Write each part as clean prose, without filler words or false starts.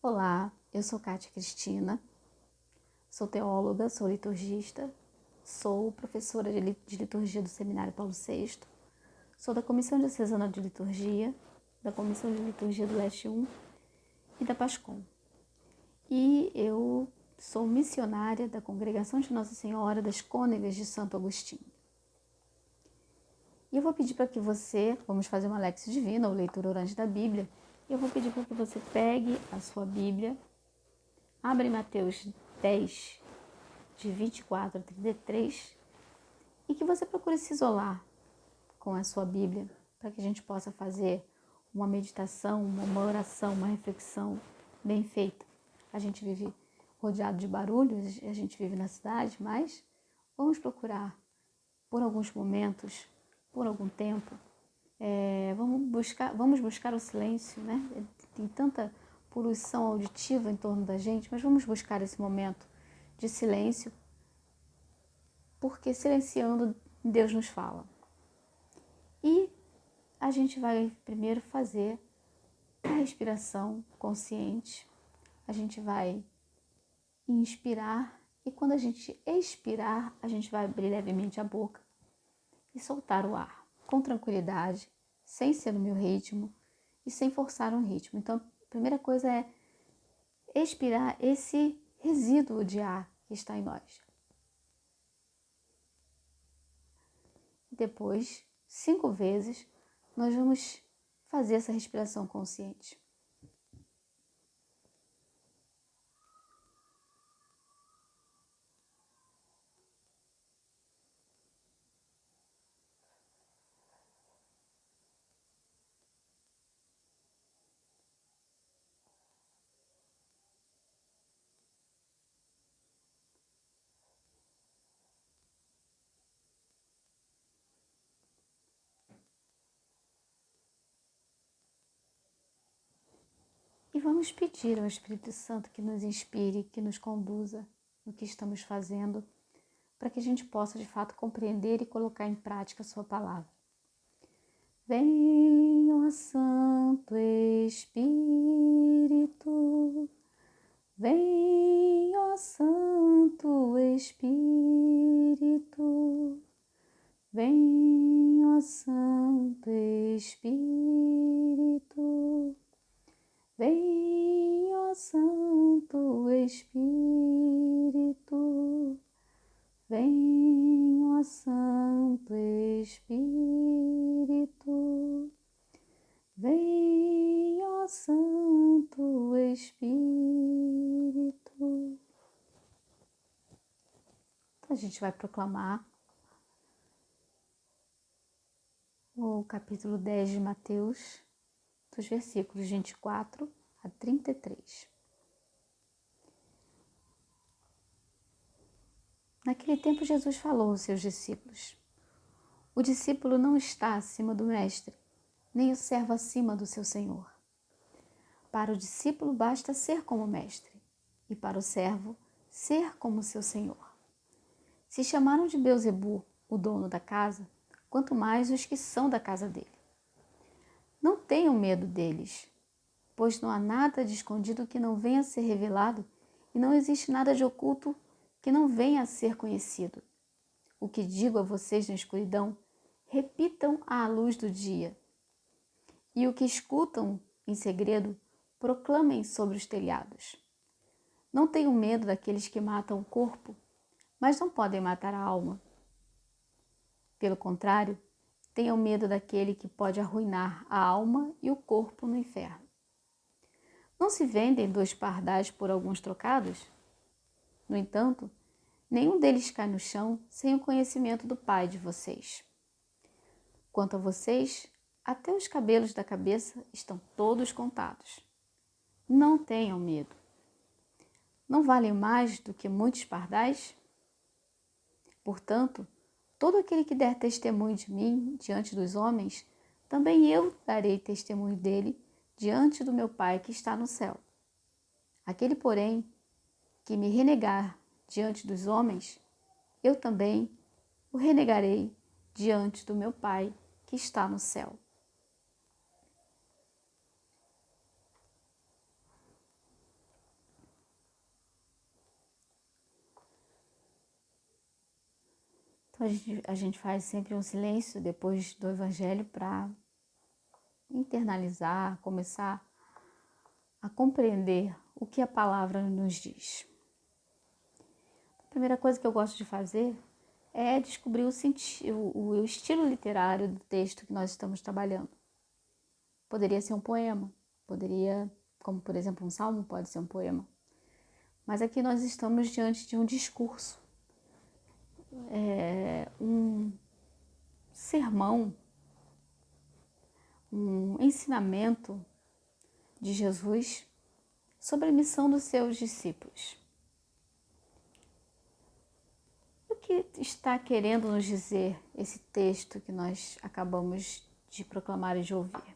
Olá, eu sou Kátia Cristina, sou teóloga, sou liturgista, sou professora de liturgia do Seminário Paulo VI, sou da Comissão Diocesana de Liturgia, da Comissão de Liturgia do Leste 1 e da PASCOM. E eu sou missionária da Congregação de Nossa Senhora das Cônegas de Santo Agostinho. E eu vou pedir para que você, vamos fazer uma Lexio Divina, ou leitura orante da Bíblia, e eu vou pedir para que você pegue a sua Bíblia, abra em Mateus 10, de 24 a 33, e que você procure se isolar com a sua Bíblia, para que a gente possa fazer uma meditação, uma oração, uma reflexão bem feita. A gente vive rodeado de barulhos, a gente vive na cidade, mas vamos procurar, por alguns momentos, por algum tempo, vamos buscar o silêncio, né? Tem tanta poluição auditiva em torno da gente, mas vamos buscar esse momento de silêncio, porque silenciando Deus nos fala. E a gente vai primeiro fazer a respiração consciente, a gente vai inspirar e quando a gente expirar, a gente vai abrir levemente a boca e soltar o ar com tranquilidade, sem ser no meu ritmo e sem forçar um ritmo. Então, a primeira coisa é expirar esse resíduo de ar que está em nós. Depois, 5 vezes, nós vamos fazer essa respiração consciente. E vamos pedir ao Espírito Santo que nos inspire, que nos conduza no que estamos fazendo, para que a gente possa de fato compreender e colocar em prática a sua palavra. Vem, ó Santo Espírito, vem, ó Santo Espírito, vem, ó Santo Espírito, vem, ó Santo Espírito, vem, ó Santo Espírito, vem, ó Santo Espírito. Então a gente vai proclamar o capítulo 10 de Mateus, dos versículos 24 a 33. Naquele tempo Jesus falou aos seus discípulos: o discípulo não está acima do mestre, nem o servo acima do seu senhor. Para o discípulo basta ser como o mestre, e para o servo ser como seu senhor. Se chamaram de Beelzebu o dono da casa, quanto mais os que são da casa dele. Não tenham medo deles, pois não há nada de escondido que não venha a ser revelado, e não existe nada de oculto que não venha a ser conhecido. O que digo a vocês na escuridão, repitam à luz do dia. E o que escutam em segredo, proclamem sobre os telhados. Não tenham medo daqueles que matam o corpo, mas não podem matar a alma. Pelo contrário, tenham medo daquele que pode arruinar a alma e o corpo no inferno. Não se vendem 2 pardais por alguns trocados? No entanto, nenhum deles cai no chão sem o conhecimento do Pai de vocês. Quanto a vocês, até os cabelos da cabeça estão todos contados. Não tenham medo. Não valem mais do que muitos pardais? Portanto, todo aquele que der testemunho de mim diante dos homens, também eu darei testemunho dele diante do meu Pai que está no céu. Aquele, porém, que me renegar diante dos homens, eu também o renegarei diante do meu Pai que está no céu. Então a gente faz sempre um silêncio depois do Evangelho para internalizar, começar a compreender o que a palavra nos diz. A primeira coisa que eu gosto de fazer é descobrir o estilo literário do texto que nós estamos trabalhando. Poderia ser um poema, como por exemplo um salmo pode ser um poema. Mas aqui nós estamos diante de um discurso, um sermão, um ensinamento de Jesus sobre a missão dos seus discípulos. O que está querendo nos dizer esse texto que nós acabamos de proclamar e de ouvir?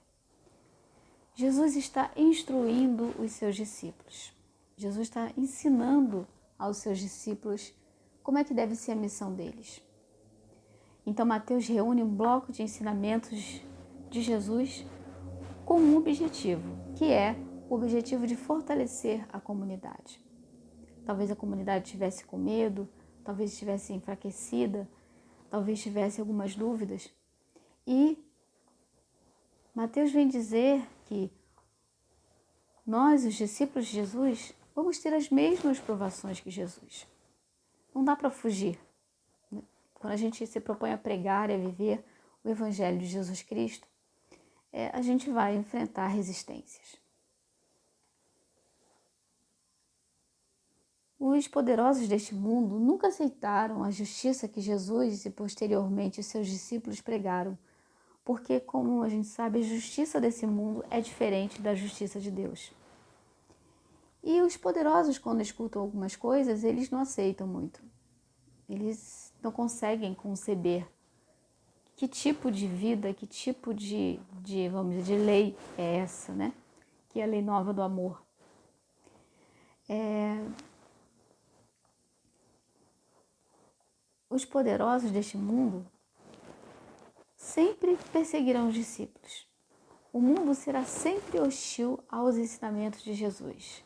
Jesus está instruindo os seus discípulos. Jesus está ensinando aos seus discípulos como é que deve ser a missão deles. Então Mateus reúne um bloco de ensinamentos de Jesus com um objetivo, que é o objetivo de fortalecer a comunidade. Talvez a comunidade estivesse com medo, talvez estivesse enfraquecida, talvez tivesse algumas dúvidas. E Mateus vem dizer que nós, os discípulos de Jesus, vamos ter as mesmas provações que Jesus. Não dá para fugir. Quando a gente se propõe a pregar e a viver o Evangelho de Jesus Cristo, a gente vai enfrentar resistências. Os poderosos deste mundo nunca aceitaram a justiça que Jesus e posteriormente os seus discípulos pregaram, porque, como a gente sabe, a justiça desse mundo é diferente da justiça de Deus. E os poderosos, quando escutam algumas coisas, eles não aceitam muito. Eles não conseguem conceber que tipo de vida, que tipo vamos dizer, de lei é essa, né? Que é a lei nova do amor. Os poderosos deste mundo sempre perseguirão os discípulos. O mundo será sempre hostil aos ensinamentos de Jesus.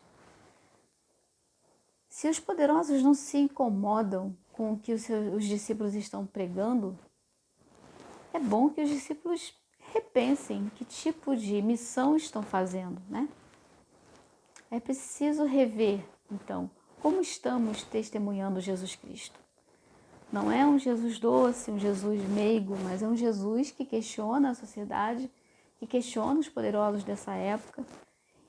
Se os poderosos não se incomodam com o que os discípulos estão pregando, é bom que os discípulos repensem que tipo de missão estão fazendo, né? É preciso rever, então, como estamos testemunhando Jesus Cristo. Não é um Jesus doce, um Jesus meigo, mas é um Jesus que questiona a sociedade, que questiona os poderosos dessa época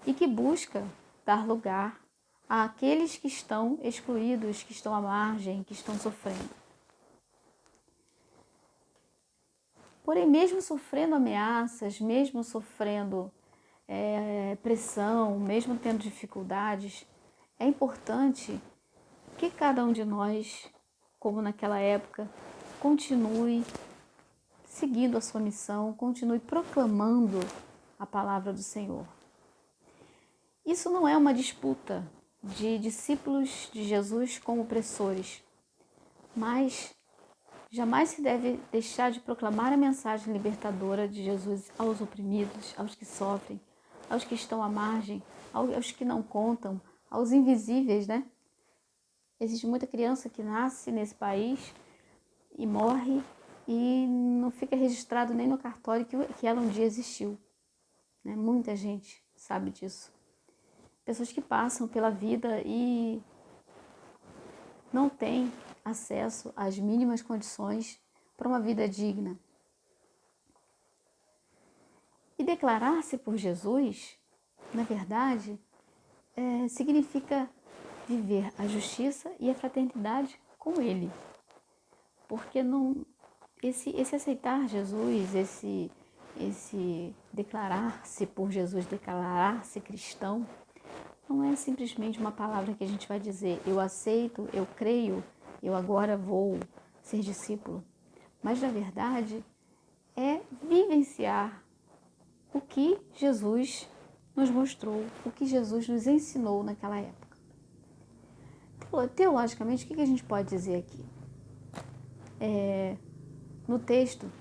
e que busca dar lugar àqueles que estão excluídos, que estão à margem, que estão sofrendo. Porém, mesmo sofrendo ameaças, mesmo sofrendo pressão, mesmo tendo dificuldades, é importante que cada um de nós, como naquela época, continue seguindo a sua missão, continue proclamando a palavra do Senhor. Isso não é uma disputa de discípulos de Jesus com opressores, mas jamais se deve deixar de proclamar a mensagem libertadora de Jesus aos oprimidos, aos que sofrem, aos que estão à margem, aos que não contam, aos invisíveis, né? Existe muita criança que nasce nesse país e morre e não fica registrado nem no cartório que ela um dia existiu, né? Muita gente sabe disso. Pessoas que passam pela vida e não têm acesso às mínimas condições para uma vida digna. E declarar-se por Jesus, na verdade, significa viver a justiça e a fraternidade com Ele. Porque esse aceitar Jesus, esse declarar-se por Jesus, declarar-se cristão, não é simplesmente uma palavra que a gente vai dizer, eu aceito, eu creio, eu agora vou ser discípulo. Mas, na verdade, é vivenciar o que Jesus nos mostrou, o que Jesus nos ensinou naquela época. Teologicamente, o que a gente pode dizer aqui? No texto,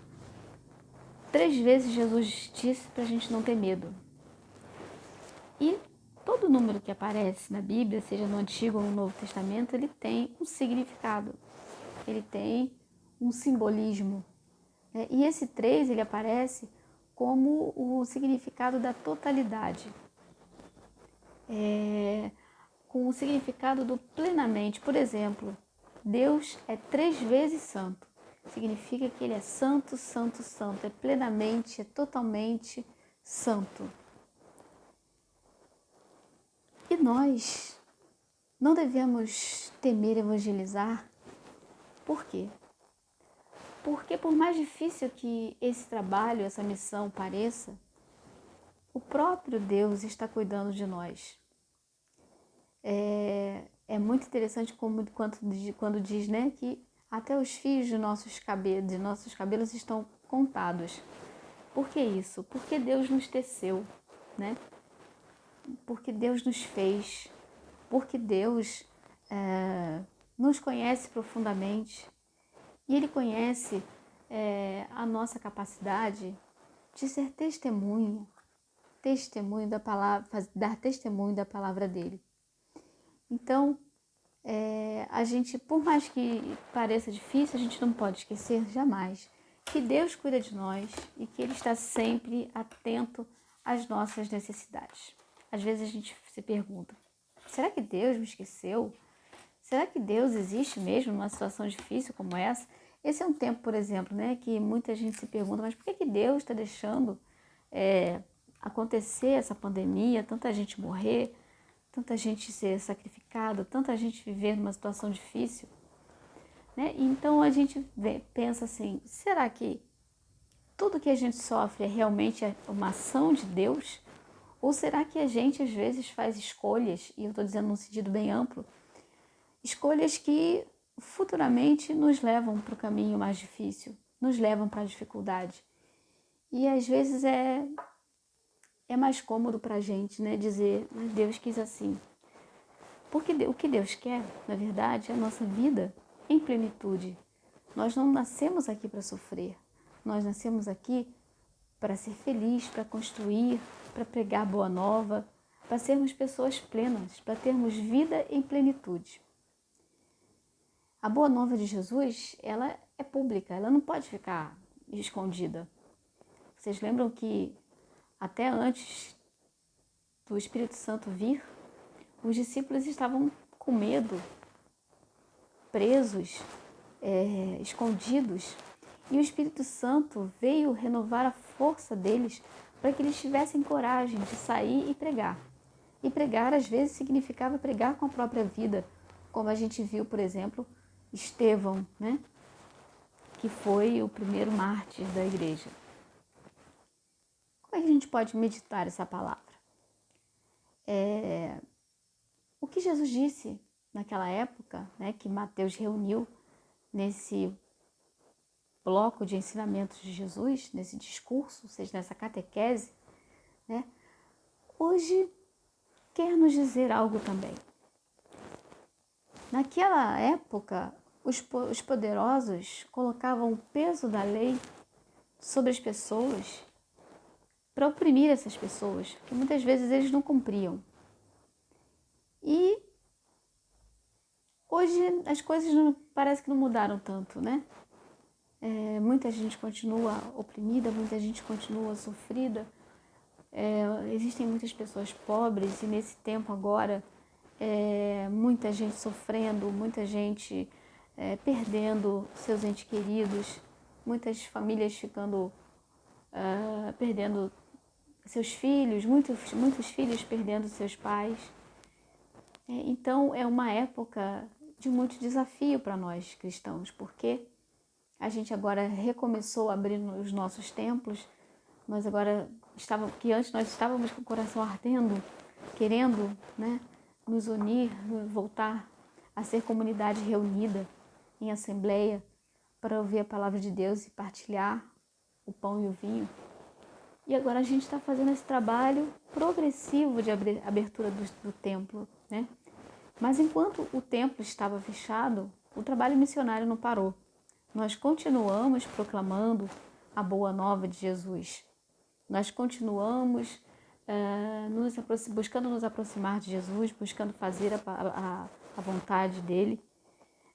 3 vezes Jesus disse para a gente não ter medo. E todo número que aparece na Bíblia, seja no Antigo ou no Novo Testamento, ele tem um significado. Ele tem um simbolismo, né? E esse 3, ele aparece como o significado da totalidade, com o significado do plenamente. Por exemplo, Deus é 3 vezes santo. Significa que ele é santo, santo, santo. É plenamente, é totalmente santo. E nós não devemos temer evangelizar. Por quê? Porque por mais difícil que esse trabalho, essa missão pareça, o próprio Deus está cuidando de nós. É muito interessante quando diz, né, que até os fios de nossos cabelos estão contados. Por que isso? Porque Deus nos teceu, né? Porque Deus nos fez, porque Deus nos conhece profundamente e Ele conhece a nossa capacidade de ser testemunho da palavra, dar testemunho da palavra dele. Então, a gente, por mais que pareça difícil, a gente não pode esquecer jamais que Deus cuida de nós e que Ele está sempre atento às nossas necessidades. Às vezes a gente se pergunta, será que Deus me esqueceu? Será que Deus existe mesmo numa situação difícil como essa? Esse é um tempo, por exemplo, né, que muita gente se pergunta, mas por que Deus está deixando acontecer essa pandemia, tanta gente morrer, tanta gente ser sacrificada, tanta gente viver numa situação difícil, né? Então a gente pensa assim, será que tudo que a gente sofre é realmente uma ação de Deus? Ou será que a gente às vezes faz escolhas, e eu estou dizendo num sentido bem amplo, escolhas que futuramente nos levam para o caminho mais difícil, nos levam para a dificuldade. E às vezes é mais cômodo para a gente, né, dizer, mas Deus quis assim. Porque o que Deus quer, na verdade, é a nossa vida em plenitude. Nós não nascemos aqui para sofrer. Nós nascemos aqui para ser feliz, para construir, para pregar a boa nova, para sermos pessoas plenas, para termos vida em plenitude. A boa nova de Jesus, ela é pública, ela não pode ficar escondida. Vocês lembram que até antes do Espírito Santo vir, os discípulos estavam com medo, presos, escondidos. E o Espírito Santo veio renovar a força deles para que eles tivessem coragem de sair e pregar. E pregar, às vezes, significava pregar com a própria vida, como a gente viu, por exemplo, Estevão, né? Que foi o primeiro mártir da igreja. Como é que a gente pode meditar essa palavra? O que Jesus disse naquela época, né, que Mateus reuniu nesse bloco de ensinamentos de Jesus, nesse discurso, ou seja, nessa catequese, né, hoje quer nos dizer algo também. Naquela época, os poderosos colocavam o peso da lei sobre as pessoas para oprimir essas pessoas, que muitas vezes eles não cumpriam. E hoje as coisas parece que não mudaram tanto, né? Muita gente continua oprimida, muita gente continua sofrida. Existem muitas pessoas pobres e nesse tempo agora, muita gente sofrendo, muita gente perdendo seus entes queridos, muitas famílias ficando perdendo seus filhos, muitos filhos perdendo seus pais. Então é uma época de muito desafio para nós cristãos, porque a gente agora recomeçou a abrir os nossos templos. Nós agora que antes nós estávamos com o coração ardendo, querendo, né, nos unir, voltar a ser comunidade reunida em assembleia para ouvir a palavra de Deus e partilhar o pão e o vinho. E agora a gente está fazendo esse trabalho progressivo de abertura do templo, né? Mas enquanto o templo estava fechado, o trabalho missionário não parou. Nós continuamos proclamando a boa nova de Jesus. Nós continuamos buscando nos aproximar de Jesus, buscando fazer a vontade dele.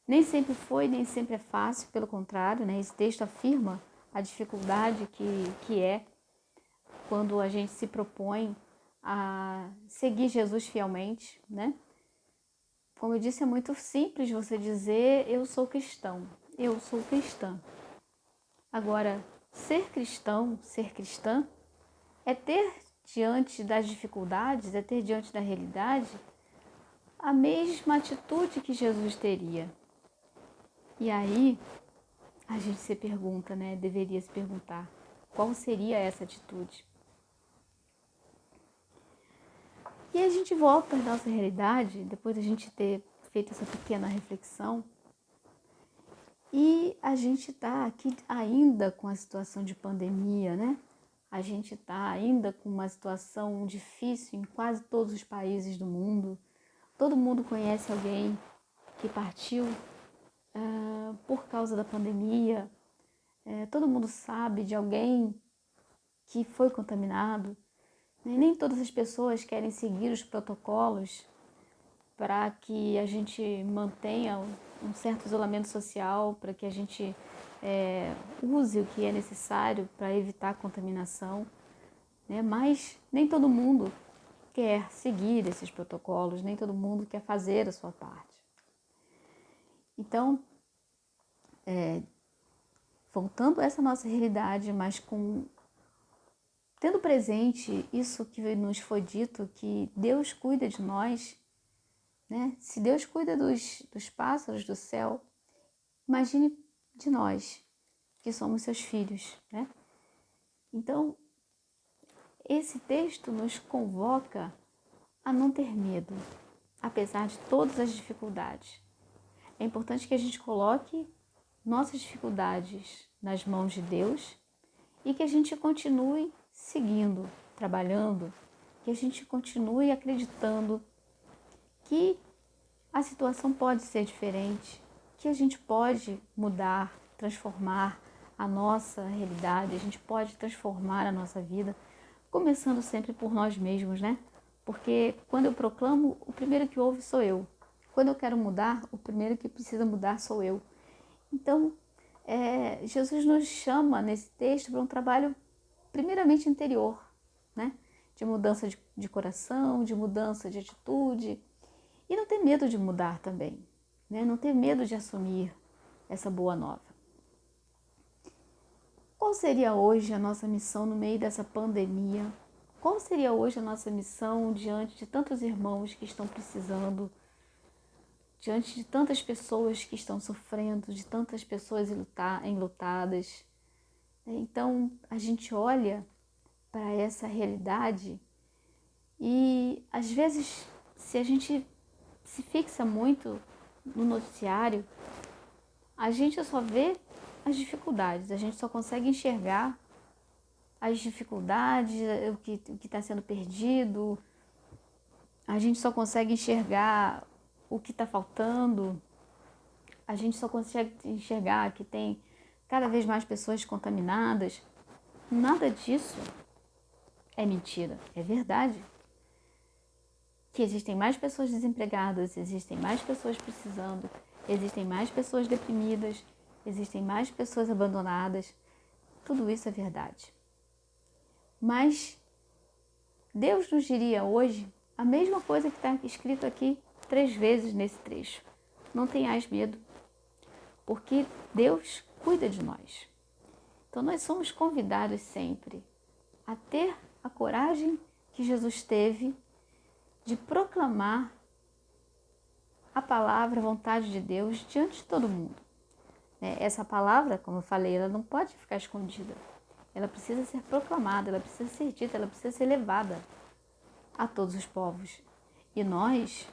Nem sempre foi, nem sempre é fácil, pelo contrário, né? Esse texto afirma a dificuldade que é quando a gente se propõe a seguir Jesus fielmente, né? Como eu disse, é muito simples você dizer eu sou cristão, eu sou cristã. Agora, ser cristão, ser cristã, é ter diante das dificuldades, é ter diante da realidade a mesma atitude que Jesus teria. E aí, a gente se pergunta, né? Deveria se perguntar, qual seria essa atitude? E a gente volta à nossa realidade, depois de a gente ter feito essa pequena reflexão, e a gente está aqui ainda com a situação de pandemia, né? A gente está ainda com uma situação difícil em quase todos os países do mundo. Todo mundo conhece alguém que partiu por causa da pandemia. Todo mundo sabe de alguém que foi contaminado. Nem todas as pessoas querem seguir os protocolos para que a gente mantenha um certo isolamento social, para que a gente use o que é necessário para evitar a contaminação, né? Mas nem todo mundo quer seguir esses protocolos, nem todo mundo quer fazer a sua parte. Então, voltando a essa nossa realidade, mas tendo presente isso que nos foi dito, que Deus cuida de nós, né? Se Deus cuida dos pássaros do céu, imagine de nós, que somos seus filhos, né? Então, esse texto nos convoca a não ter medo, apesar de todas as dificuldades. É importante que a gente coloque nossas dificuldades nas mãos de Deus e que a gente continue seguindo, trabalhando, que a gente continue acreditando que a situação pode ser diferente, que a gente pode mudar, transformar a nossa realidade, a gente pode transformar a nossa vida, começando sempre por nós mesmos, né? Porque quando eu proclamo, o primeiro que ouve sou eu. Quando eu quero mudar, o primeiro que precisa mudar sou eu. Então, Jesus nos chama nesse texto para um trabalho primeiramente interior, né? De mudança de coração, de mudança de atitude. E não ter medo de mudar também, né? Não ter medo de assumir essa boa nova. Qual seria hoje a nossa missão no meio dessa pandemia? Qual seria hoje a nossa missão diante de tantos irmãos que estão precisando, diante de tantas pessoas que estão sofrendo, de tantas pessoas enlutadas? Então, a gente olha para essa realidade e, às vezes, se a gente se fixa muito no noticiário, a gente só vê as dificuldades, a gente só consegue enxergar as dificuldades, o que está sendo perdido, a gente só consegue enxergar o que está faltando, a gente só consegue enxergar que tem cada vez mais pessoas contaminadas. Nada disso é mentira, é verdade. Que existem mais pessoas desempregadas, existem mais pessoas precisando, existem mais pessoas deprimidas, existem mais pessoas abandonadas. Tudo isso é verdade. Mas Deus nos diria hoje a mesma coisa que está escrito aqui 3 vezes nesse trecho. Não tenhais medo, porque Deus cuida de nós. Então nós somos convidados sempre a ter a coragem que Jesus teve de proclamar a palavra, a vontade de Deus diante de todo mundo. Essa palavra, como eu falei, ela não pode ficar escondida. Ela precisa ser proclamada, ela precisa ser dita, ela precisa ser levada a todos os povos. E nós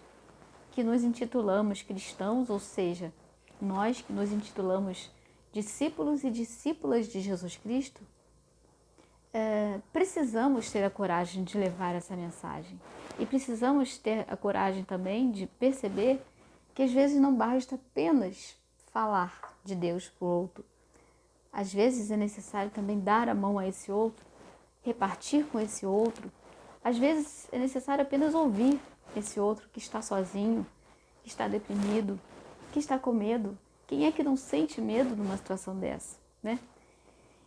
que nos intitulamos cristãos, ou seja, nós que nos intitulamos discípulos e discípulas de Jesus Cristo, precisamos ter a coragem de levar essa mensagem. E precisamos ter a coragem também de perceber que às vezes não basta apenas falar de Deus para o outro. Às vezes é necessário também dar a mão a esse outro, repartir com esse outro. Às vezes é necessário apenas ouvir esse outro que está sozinho, que está deprimido. que está com medo? Quem é que não sente medo numa situação dessa, né?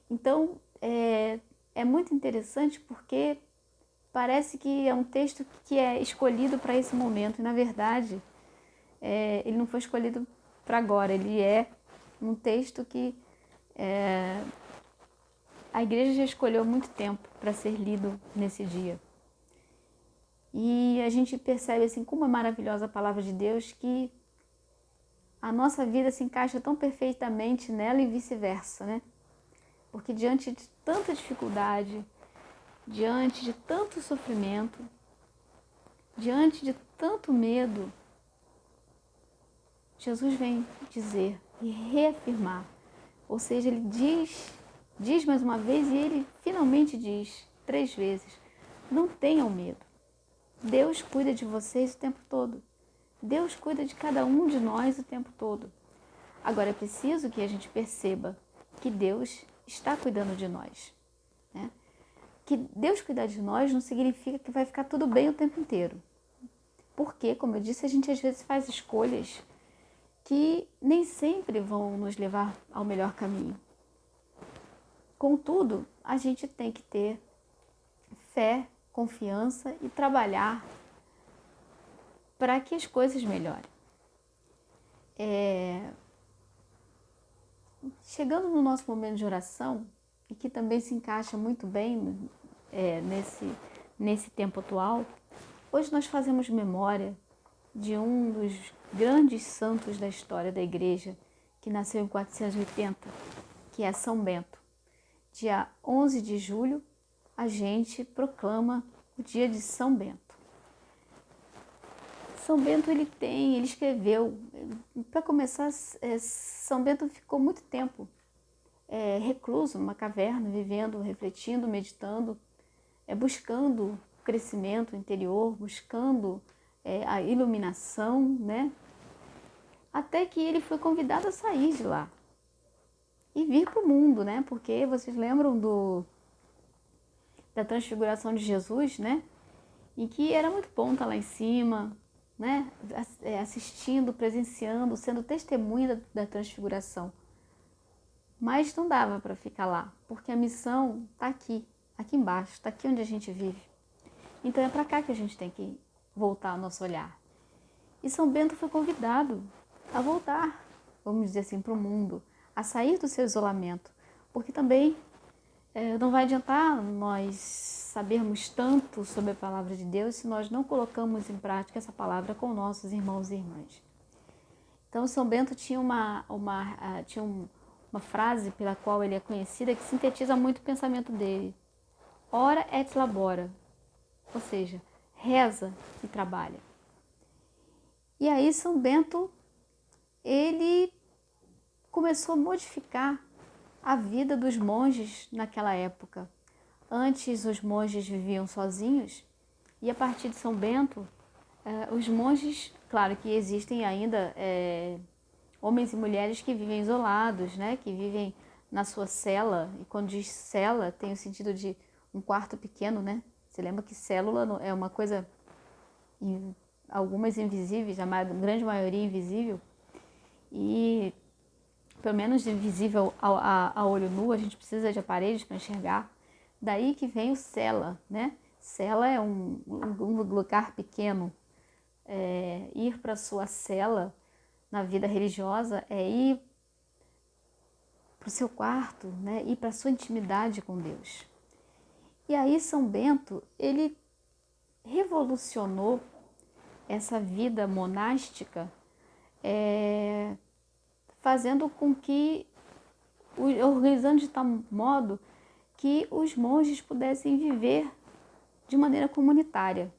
Então, é muito interessante porque parece que é um texto que é escolhido para esse momento. E, na verdade, ele não foi escolhido para agora. Ele é um texto que a igreja já escolheu há muito tempo para ser lido nesse dia. E a gente percebe assim como é maravilhosa a palavra de Deus, que a nossa vida se encaixa tão perfeitamente nela e vice-versa, né? Porque diante de tanta dificuldade, diante de tanto sofrimento, diante de tanto medo, Jesus vem dizer e reafirmar. Ou seja, ele diz mais uma vez e ele finalmente diz 3 vezes: não tenham medo. Deus cuida de vocês o tempo todo. Deus cuida de cada um de nós o tempo todo. Agora é preciso que a gente perceba que Deus está cuidando de nós, né? Que Deus cuidar de nós não significa que vai ficar tudo bem o tempo inteiro. Porque, como eu disse, a gente às vezes faz escolhas que nem sempre vão nos levar ao melhor caminho. Contudo, a gente tem que ter fé, confiança e trabalhar para que as coisas melhorem. Chegando no nosso momento de oração, e que também se encaixa muito bem nesse tempo atual, hoje nós fazemos memória de um dos grandes santos da história da igreja, que nasceu em 480, que é São Bento. Dia 11 de julho, a gente proclama o dia de São Bento. São Bento ele escreveu, para começar, São Bento ficou muito tempo recluso numa caverna, vivendo, refletindo, meditando, buscando crescimento interior, buscando a iluminação, né? Até que ele foi convidado a sair de lá e vir para o mundo, né? Porque vocês lembram da transfiguração de Jesus, né? Em que era muito bom estar lá em cima, né? Assistindo, presenciando, sendo testemunha da transfiguração. Mas não dava para ficar lá, porque a missão está aqui embaixo, está aqui onde a gente vive. Então é para cá que a gente tem que voltar o nosso olhar. E São Bento foi convidado a voltar, vamos dizer assim, para o mundo, a sair do seu isolamento, porque também não vai adiantar nós sabermos tanto sobre a palavra de Deus se nós não colocamos em prática essa palavra com nossos irmãos e irmãs. Então, São Bento tinha uma frase pela qual ele é conhecido que sintetiza muito o pensamento dele. Ora et labora, ou seja, reza e trabalha. E aí São Bento, ele começou a modificar a vida dos monges naquela época. Antes os monges viviam sozinhos e a partir de São Bento, os monges, claro que existem ainda homens e mulheres que vivem isolados, né? Que vivem na sua cela, e quando diz cela tem o sentido de um quarto pequeno, né? Você lembra que célula é uma coisa, algumas invisíveis, a grande maioria invisível, e pelo menos invisível a olho nu, a gente precisa de aparelhos para enxergar. Daí que vem o cela, né? Cela é um lugar pequeno. Ir para a sua cela na vida religiosa é ir para o seu quarto, né? Ir para a sua intimidade com Deus. E aí São Bento, ele revolucionou essa vida monástica, fazendo com que, organizando de tal modo que os monges pudessem viver de maneira comunitária.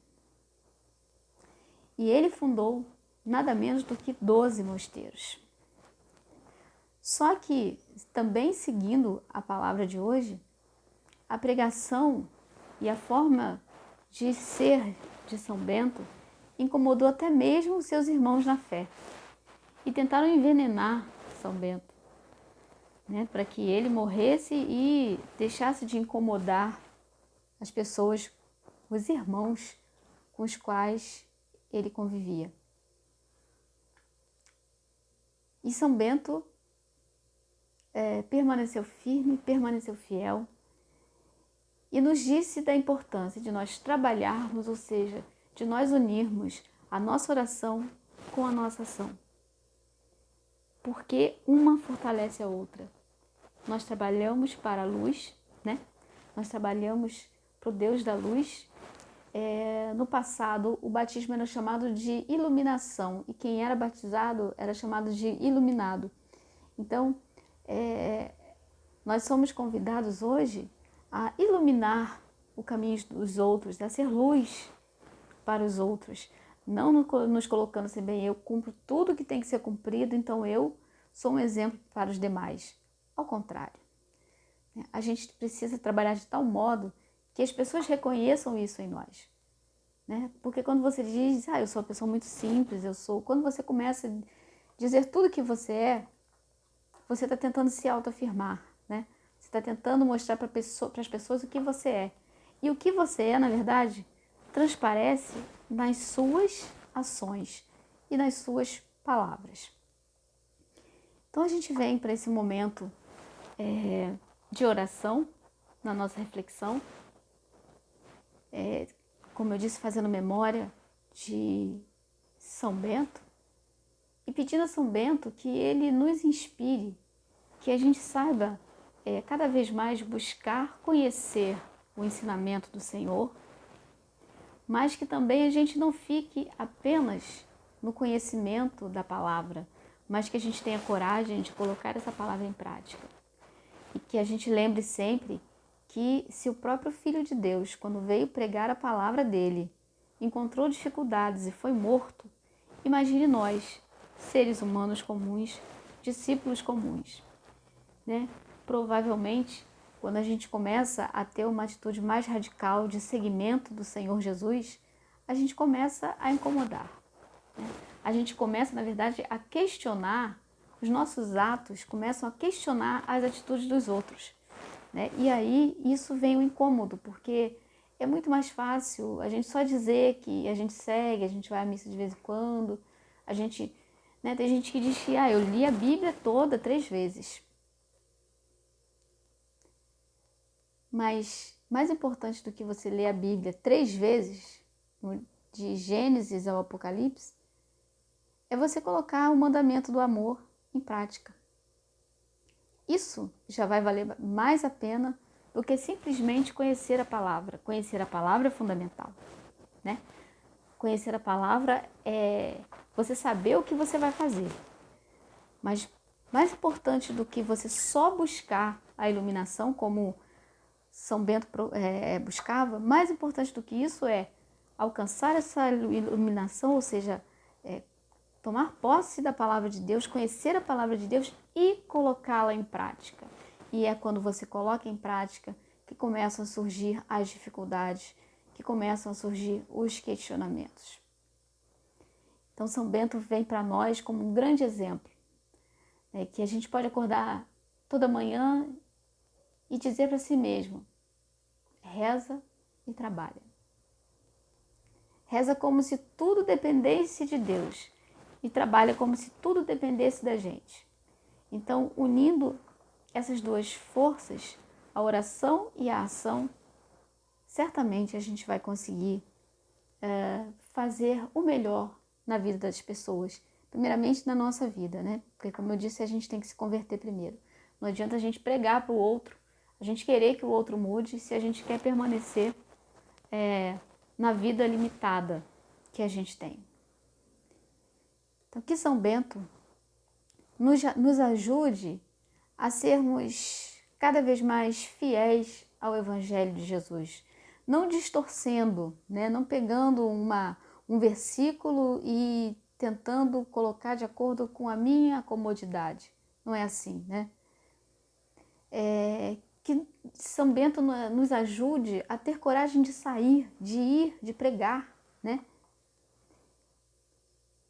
E ele fundou nada menos do que 12 mosteiros. Só que, também seguindo a palavra de hoje, a pregação e a forma de ser de São Bento incomodou até mesmo os seus irmãos na fé. E tentaram envenenar São Bento, né, para que ele morresse e deixasse de incomodar as pessoas, os irmãos com os quais ele convivia. E São Bento permaneceu firme, permaneceu fiel e nos disse da importância de nós trabalharmos, ou seja, de nós unirmos a nossa oração com a nossa ação. Porque uma fortalece a outra. Nós trabalhamos para a luz, né? Nós trabalhamos para o Deus da luz. No passado, o batismo era chamado de iluminação e quem era batizado era chamado de iluminado. Então, nós somos convidados hoje a iluminar o caminho dos outros, a ser luz para os outros, não nos colocando assim, bem, eu cumpro tudo que tem que ser cumprido, então eu sou um exemplo para os demais. Ao contrário, a gente precisa trabalhar de tal modo que as pessoas reconheçam isso em nós. Porque quando você diz, eu sou uma pessoa muito simples, quando você começa a dizer tudo que você está tentando se autoafirmar, né? Você está tentando mostrar para as pessoas o que você é. E o que você é, na verdade, transparece nas suas ações e nas suas palavras. Então a gente vem para esse momento de oração, na nossa reflexão, como eu disse, fazendo memória de São Bento e pedindo a São Bento que ele nos inspire, que a gente saiba cada vez mais buscar conhecer o ensinamento do Senhor, mas que também a gente não fique apenas no conhecimento da palavra, mas que a gente tenha coragem de colocar essa palavra em prática. E que a gente lembre sempre que se o próprio Filho de Deus, quando veio pregar a palavra dele, encontrou dificuldades e foi morto, imagine nós, seres humanos comuns, discípulos comuns, né? Provavelmente, quando a gente começa a ter uma atitude mais radical de seguimento do Senhor Jesus, a gente começa a incomodar, né? A gente começa, na verdade, a questionar os nossos atos, começam a questionar as atitudes dos outros, né? E aí isso vem o incômodo, porque é muito mais fácil a gente só dizer que a gente segue, a gente vai à missa de vez em quando, a gente, né? Tem gente que diz que eu li a Bíblia toda 3 vezes. Mas mais importante do que você ler a Bíblia 3 vezes, de Gênesis ao Apocalipse, é você colocar o mandamento do amor em prática. Isso já vai valer mais a pena do que simplesmente conhecer a palavra. Conhecer a palavra é fundamental, né? Conhecer a palavra é você saber o que você vai fazer. Mas mais importante do que você só buscar a iluminação, como São Bento buscava, mais importante do que isso é alcançar essa iluminação, ou seja, tomar posse da palavra de Deus, conhecer a palavra de Deus e colocá-la em prática. E é quando você coloca em prática que começam a surgir as dificuldades, que começam a surgir os questionamentos. Então São Bento vem para nós como um grande exemplo, que a gente pode acordar toda manhã e dizer para si mesmo, reza e trabalha. Reza como se tudo dependesse de Deus e trabalha como se tudo dependesse da gente. Então, unindo essas duas forças, a oração e a ação, certamente a gente vai conseguir fazer o melhor na vida das pessoas. Primeiramente na nossa vida, né? Porque, como eu disse, a gente tem que se converter primeiro. Não adianta a gente pregar para o outro, a gente querer que o outro mude, se a gente quer permanecer na vida limitada que a gente tem. Então, que São Bento nos ajude a sermos cada vez mais fiéis ao Evangelho de Jesus, não distorcendo, né? Não pegando um versículo e tentando colocar de acordo com a minha comodidade. Não é assim, né? Que São Bento nos ajude a ter coragem de sair, de ir, de pregar, né?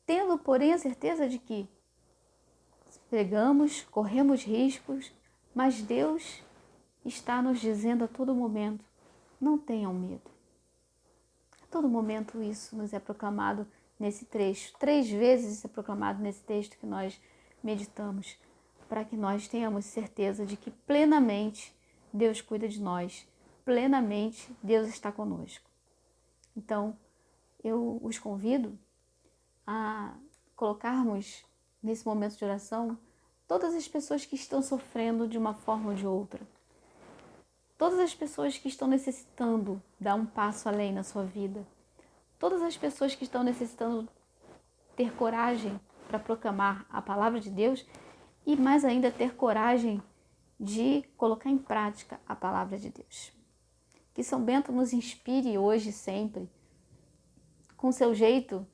Tendo, porém, a certeza de que pregamos, corremos riscos, mas Deus está nos dizendo a todo momento, não tenham medo. A todo momento isso nos é proclamado nesse trecho. 3 vezes isso é proclamado nesse texto que nós meditamos, para que nós tenhamos certeza de que plenamente Deus cuida de nós, plenamente Deus está conosco. Então, eu os convido a colocarmos nesse momento de oração todas as pessoas que estão sofrendo de uma forma ou de outra, todas as pessoas que estão necessitando dar um passo além na sua vida, todas as pessoas que estão necessitando ter coragem para proclamar a palavra de Deus e mais ainda ter coragem de colocar em prática a palavra de Deus. Que São Bento nos inspire hoje e sempre, com seu jeito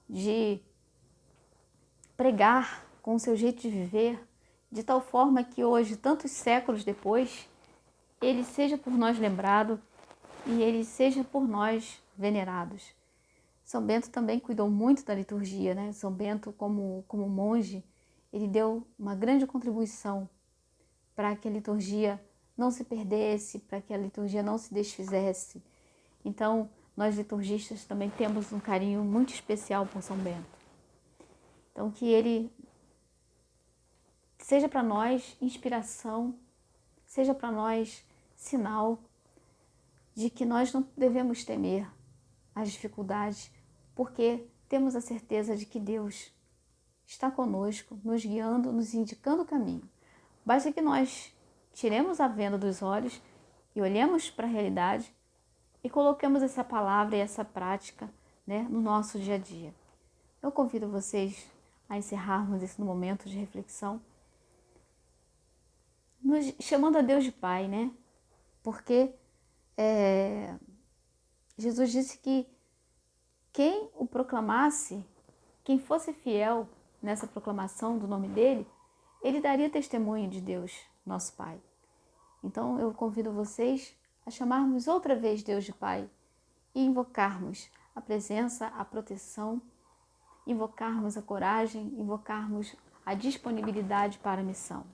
de pregar, com seu jeito de viver, de tal forma que hoje, tantos séculos depois, ele seja por nós lembrado e ele seja por nós venerados. São Bento também cuidou muito da liturgia, né? São Bento, como monge, ele deu uma grande contribuição para que a liturgia não se perdesse, para que a liturgia não se desfizesse. Então, nós liturgistas também temos um carinho muito especial por São Bento. Então, que ele seja para nós inspiração, seja para nós sinal de que nós não devemos temer as dificuldades, porque temos a certeza de que Deus está conosco, nos guiando, nos indicando o caminho. Basta que nós tiremos a venda dos olhos e olhemos para a realidade e coloquemos essa palavra e essa prática, né, no nosso dia a dia. Eu convido vocês a encerrarmos esse momento de reflexão, chamando a Deus de Pai, né? Porque Jesus disse que quem o proclamasse, quem fosse fiel nessa proclamação do nome dele, ele daria testemunho de Deus, nosso Pai. Então eu convido vocês a chamarmos outra vez Deus de Pai e invocarmos a presença, a proteção, invocarmos a coragem, invocarmos a disponibilidade para a missão.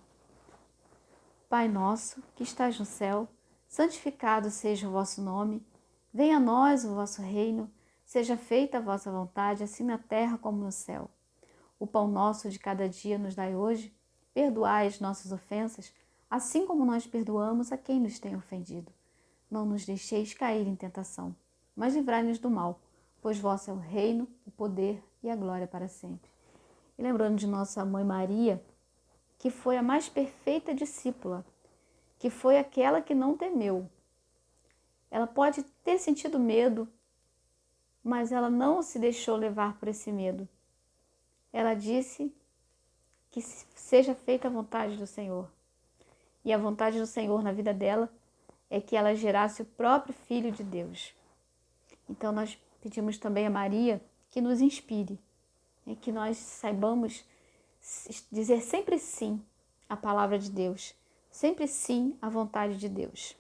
Pai nosso, que estás no céu, santificado seja o vosso nome, venha a nós o vosso reino, seja feita a vossa vontade, assim na terra como no céu. O pão nosso de cada dia nos dai hoje, perdoai as nossas ofensas, assim como nós perdoamos a quem nos tem ofendido. Não nos deixeis cair em tentação, mas livrai-nos do mal, pois vosso é o reino, o poder e a glória para sempre. E lembrando de nossa mãe Maria, que foi a mais perfeita discípula, que foi aquela que não temeu. Ela pode ter sentido medo, mas ela não se deixou levar por esse medo. Ela disse que seja feita a vontade do Senhor. E a vontade do Senhor na vida dela é que ela gerasse o próprio Filho de Deus. Então nós pedimos também a Maria que nos inspire, que nós saibamos dizer sempre sim à palavra de Deus, sempre sim à vontade de Deus.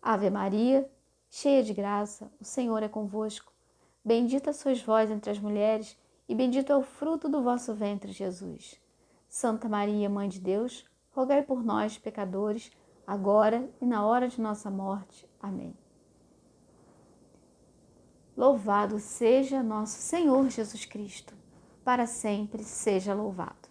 Ave Maria, cheia de graça, o Senhor é convosco. Bendita sois vós entre as mulheres, e bendito é o fruto do vosso ventre, Jesus. Santa Maria, Mãe de Deus, rogai por nós, pecadores, agora e na hora de nossa morte. Amém. Louvado seja nosso Senhor Jesus Cristo, para sempre seja louvado.